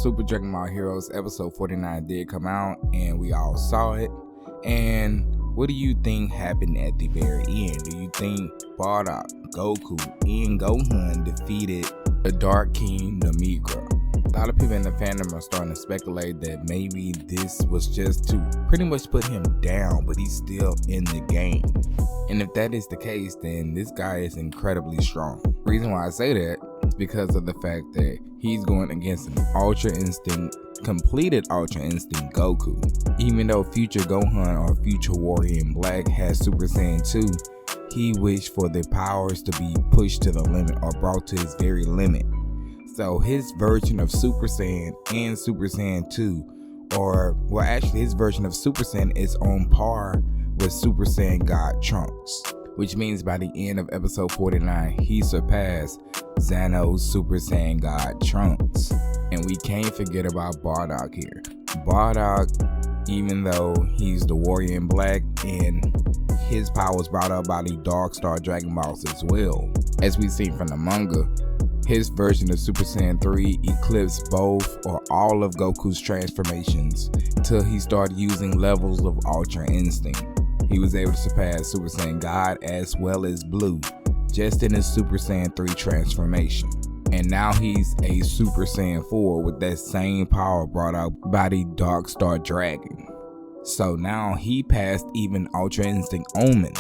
Super Dragon Ball Heroes episode 49 did come out and we all saw it. And what do you think happened at the very end? Do you think Bardock, Goku, and Gohan defeated the Dark King Demigra? A lot of people in the fandom are starting to speculate that maybe this was just to pretty much put him down, but he's still in the game. And if that is the case, then this guy is incredibly strong. The reason why I say that is because of the fact that he's going against an completed Ultra Instinct Goku. Even though future Gohan or future Warrior in Black has Super Saiyan 2, he wished for the powers to be pushed to the limit or brought to his very limit. So his version of Super Saiyan and Super Saiyan 2, his version of Super Saiyan is on par with Super Saiyan God Trunks, which means by the end of episode 49, he surpassed Zano's Super Saiyan God Trunks. And we can't forget about Bardock here. Bardock, even though he's the Warrior in Black, and his power was brought up by the Dark Star Dragon Balls as well. As we've seen from the manga, his version of Super Saiyan 3 eclipsed both or all of Goku's transformations until he started using levels of Ultra Instinct. He was able to surpass Super Saiyan God as well as Blue just in his Super Saiyan 3 transformation. And now he's a Super Saiyan 4 with that same power brought out by the Dark Star Dragon. So now he passed even Ultra Instinct Omen.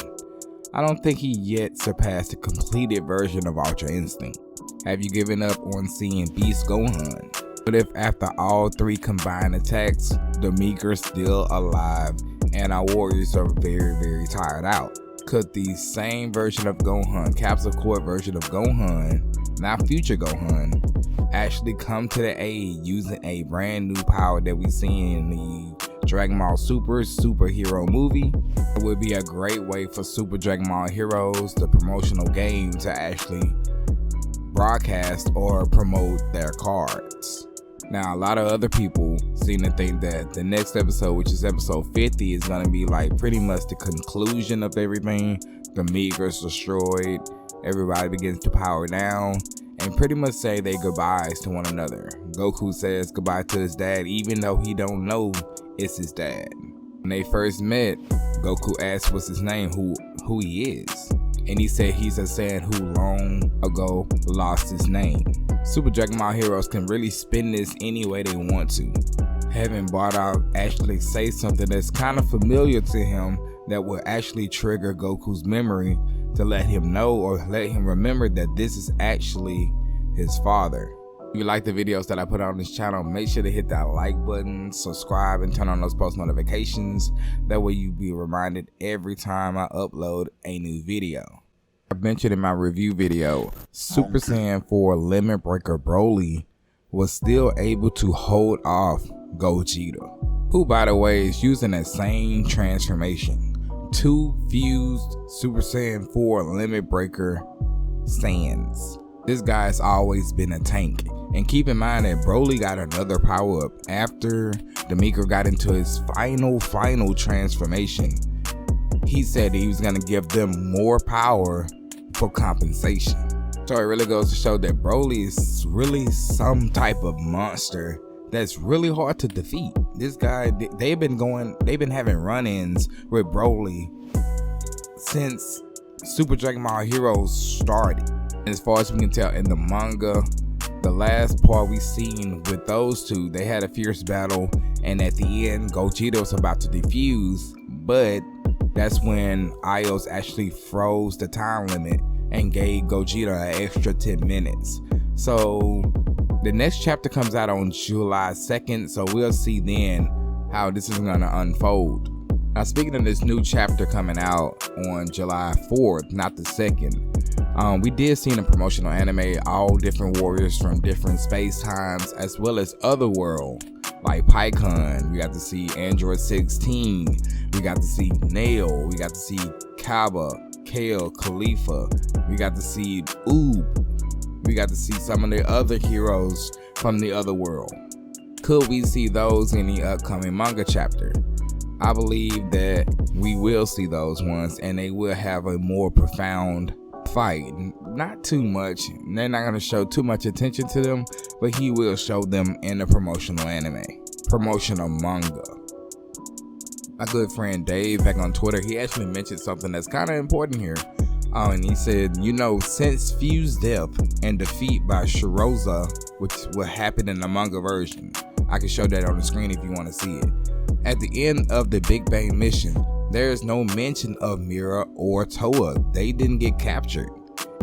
I don't think he yet surpassed the completed version of Ultra Instinct. Have you given up on seeing Beast Gohan? But if after all three combined attacks, Demigra's still alive and our warriors are very, very tired out, could the same version of Gohan, Capsule Core version of Gohan, now future Gohan, actually come to the aid using a brand new power that we see in the Dragon Ball superhero movie? It would be a great way for Super Dragon Ball Heroes, the promotional game, to actually broadcast or promote their cards. Now, a lot of other people seem to think that the next episode, which is episode 50, is going to be like pretty much the conclusion of everything. Demigra's destroyed, everybody begins to power down and pretty much say their goodbyes to one another. Goku says goodbye to his dad even though he don't know it's his dad. When they first met, Goku asked what's his name, who he is. And he said he's a Saiyan who long ago lost his name. Super Dragon Ball Heroes can really spin this any way they want to. Having Bardock actually say something that's kind of familiar to him that will actually trigger Goku's memory to let him know or let him remember that this is actually his father. If you like the videos that I put on this channel, make sure to hit that like button, subscribe, and turn on those post notifications. That way you'll be reminded every time I upload a new video. I mentioned in my review video, Super Saiyan 4 Limit Breaker Broly was still able to hold off Gogeta, who by the way is using that same transformation. Two fused Super Saiyan 4 Limit Breaker Saiyans. This guy's always been a tank. And keep in mind that Broly got another power up after Demigra got into his final transformation. He said he was going to give them more power for compensation. So it really goes to show that Broly is really some type of monster that's really hard to defeat. This guy, they've been having run-ins with Broly since Super Dragon Ball Heroes started. And as far as we can tell in the manga, the last part we seen with those two, they had a fierce battle, and at the end, Gogeta was about to defuse, but that's when Ios actually froze the time limit and gave Gogeta an extra 10 minutes. So the next chapter comes out on July 2nd, so we'll see then how this is going to unfold. Now, speaking of this new chapter coming out on July 4th, not the 2nd, we did see in a promotional anime all different warriors from different space times as well as other world, like PyCon. We got to see Android 16, we got to see Nail, we got to see Kaba, Kale, Khalifa, we got to see Oob, we got to see some of the other heroes from the other world. Could we see those in the upcoming manga chapter? I believe that we will see those ones and they will have a more profound fight. Not too much. They're not going to show too much attention to them, but he will show them in the promotional promotional manga. My good friend Dave back on Twitter, he actually mentioned something that's kind of important here. And he said, since Few's death and defeat by Shiroza, which will happen in the manga version, I can show that on the screen if you want to see it. At the end of the Big Bang mission, there is no mention of Mira or Toa. They didn't get captured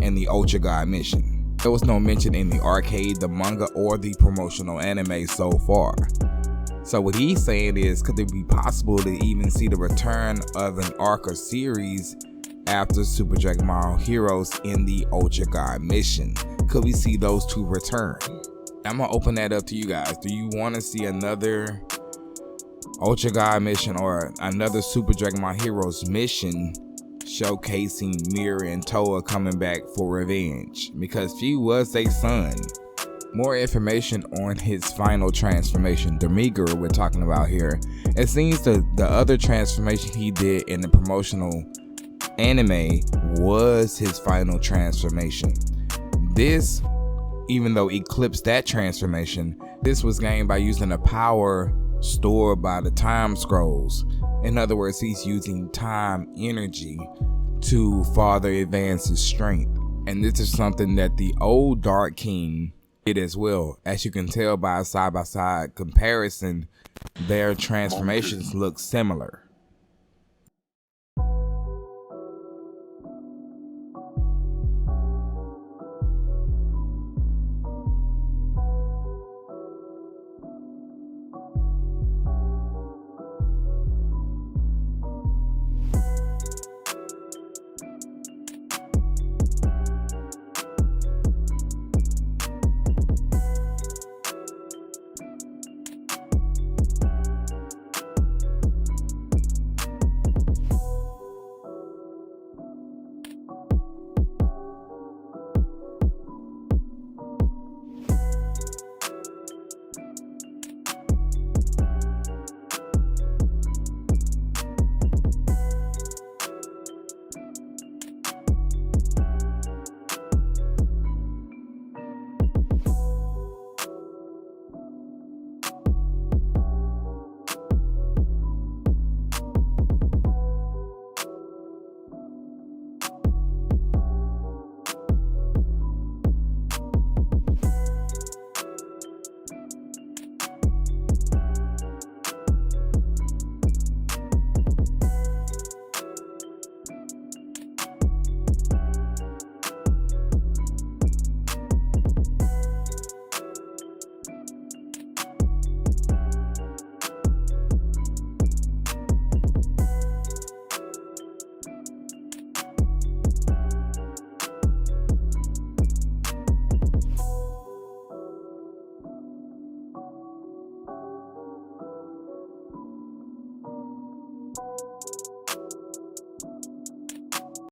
in the Ultra God mission. There was no mention in the arcade, the manga, or the promotional anime so far. So what he's saying is, could it be possible to even see the return of an arc or series after Super Dragon Ball Heroes in the Ultra God mission? Could we see those two return? I'm gonna open that up to you guys. Do you want to see another Ultra God mission or another Super Dragon Ball Heroes mission showcasing Mira and Toa coming back for revenge? Because Few was their son. More information on his final transformation, Demigra, we're talking about here. It seems the other transformation he did in the promotional anime was his final transformation. This, even though eclipsed that transformation, this was gained by using a power stored by the time scrolls. In other words, he's using time energy to further advance his strength. And this is something that the old Dark King did as well. As you can tell by a side-by-side comparison, their transformations look similar.